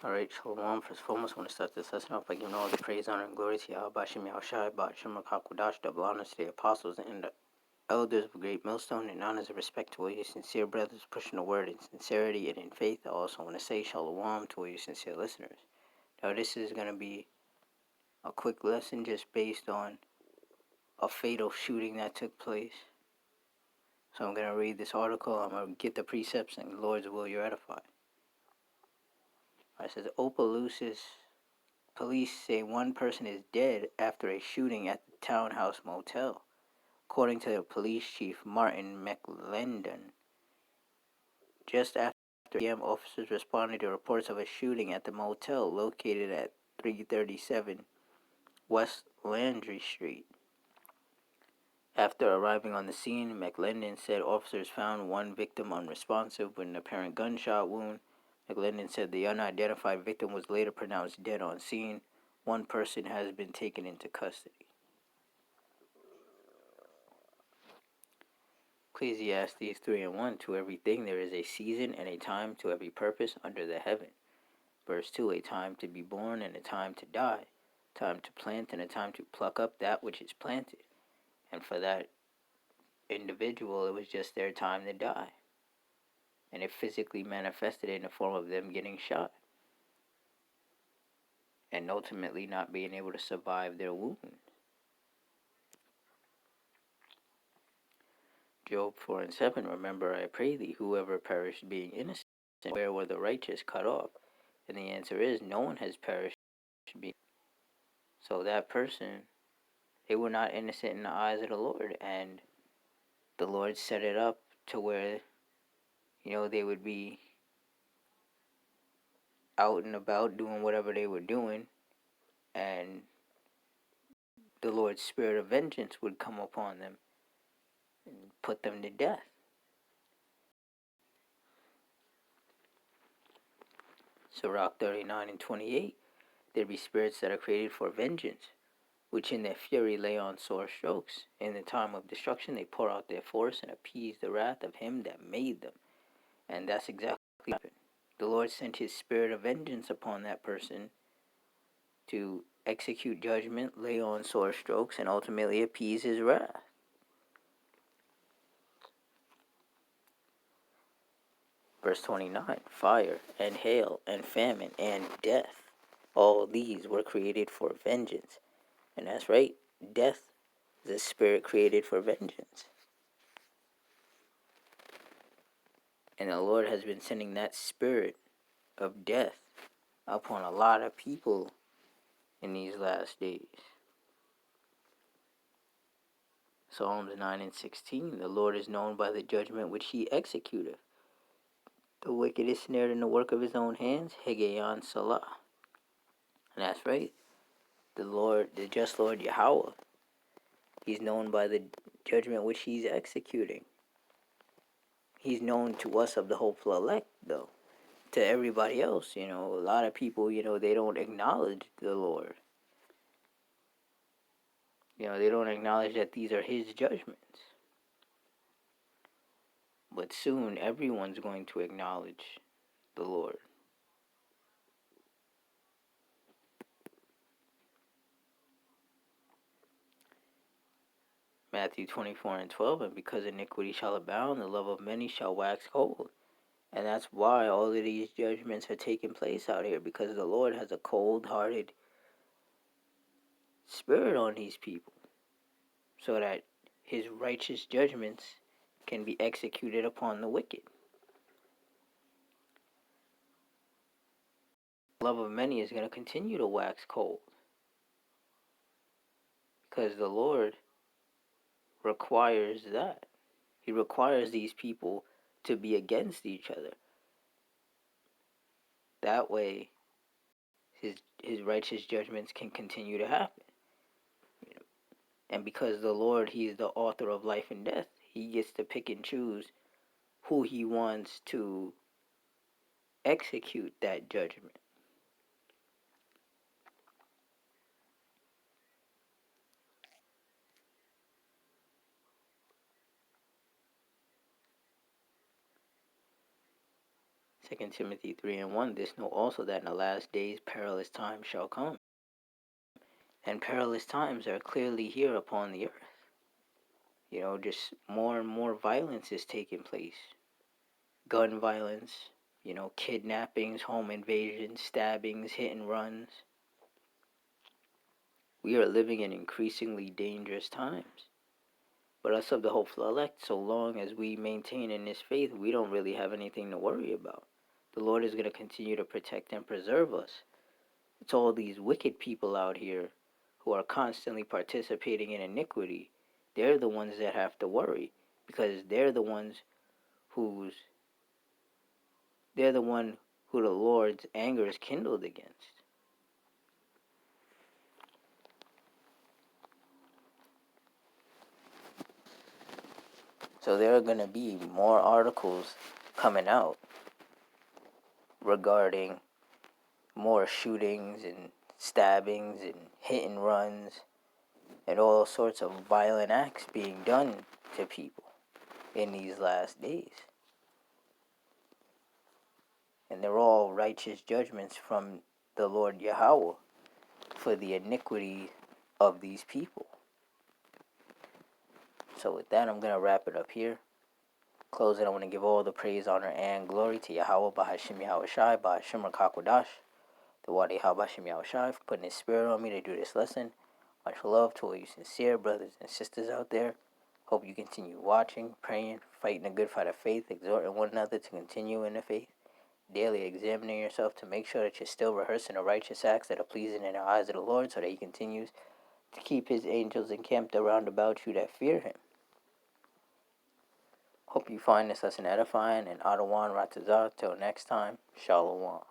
Alright, Shalom. First and foremost, I want to start this lesson off by giving all the praise, honor, and glory to Yahawashi, Bahasham, Bahasham, Hakudash, double honors to the apostles and the elders of Great Millstone, and honors and respect to all your sincere brothers pushing the word in sincerity and in faith. I also want to say Shalom to all your sincere listeners. Now, this is going to be a quick lesson just based on a fatal shooting that took place. So I'm going to read this article. I'm going to get the precepts, and the Lord's will you're edified. It says, Opelousas police say one person is dead after a shooting at the Townhouse Motel. According to the police chief, Martin McLendon, just after 3 p.m., officers responded to reports of a shooting at the motel located at 337 West Landry Street. After arriving on the scene, McLendon said officers found one victim unresponsive with an apparent gunshot wound. McLendon said the unidentified victim was later pronounced dead on scene. One person has been taken into custody. Ecclesiastes 3:1, to everything there is a season and a time to every purpose under the heaven. Verse 2, a time to be born and a time to die, a time to plant and a time to pluck up that which is planted. And for that individual, it was just their time to die. And it physically manifested in the form of them getting shot and ultimately not being able to survive their wounds. Job 4:7, remember I pray thee, whoever perished being innocent, where were the righteous cut off? And the answer is, no one has perished. So that person, they were not innocent in the eyes of the Lord. And the Lord set it up to where, they would be out and about doing whatever they were doing. And the Lord's spirit of vengeance would come upon them and put them to death. Sirach 39:28, there be spirits that are created for vengeance, which in their fury lay on sore strokes. In the time of destruction they pour out their force and appease the wrath of him that made them. And that's exactly what happened. The Lord sent his spirit of vengeance upon that person to execute judgment, lay on sore strokes, and ultimately appease his wrath. Verse 29, fire and hail and famine and death, all these were created for vengeance. And that's right, death is a spirit created for vengeance. And the Lord has been sending that spirit of death upon a lot of people in these last days. Psalms 9:16, the Lord is known by the judgment which he executeth. The wicked is snared in the work of his own hands, Hegayon Salah. And that's right, the just Lord Yahawah, he's known by the judgment which he's executing. He's known to us of the hopeful elect, though. To everybody else, a lot of people, they don't acknowledge the Lord. They don't acknowledge that these are his judgments. But soon, everyone's going to acknowledge the Lord. Matthew 24:12, and because iniquity shall abound, the love of many shall wax cold. And that's why all of these judgments are taking place out here, because the Lord has a cold-hearted spirit on these people, so that his righteous judgments can be executed upon the wicked. The love of many is going to continue to wax cold, because the Lord requires that. He requires these people to be against each other. That way, his righteous judgments can continue to happen. And because the Lord, he's the author of life and death, he gets to pick and choose who he wants to execute that judgment. 2 Timothy 3:1, this know also that in the last days perilous times shall come. And perilous times are clearly here upon the earth. Just more and more violence is taking place. Gun violence, kidnappings, home invasions, stabbings, hit and runs. We are living in increasingly dangerous times. But us of the hopeful elect, so long as we maintain in this faith, we don't really have anything to worry about. The Lord is going to continue to protect and preserve us. It's all these wicked people out here who are constantly participating in iniquity. They're the ones that have to worry, because they're the one who the Lord's anger is kindled against. So there are going to be more articles coming out regarding more shootings and stabbings and hit and runs and all sorts of violent acts being done to people in these last days. And they're all righteous judgments from the Lord Yahawah for the iniquity of these people. So with that, I'm going to wrap it up here. Closing, I want to give all the praise, honor, and glory to Yahawah, Bahasham, Yahawashi, Bahasham, the Wadi Bahasham, Yahawashi, for putting his spirit on me to do this lesson. Much love to all you sincere brothers and sisters out there. Hope you continue watching, praying, fighting a good fight of faith, exhorting one another to continue in the faith, daily examining yourself to make sure that you're still rehearsing the righteous acts that are pleasing in the eyes of the Lord, so that he continues to keep his angels encamped around about you that fear him. Hope you find this lesson edifying, and Adawan Ratazah. Till next time, Shalom.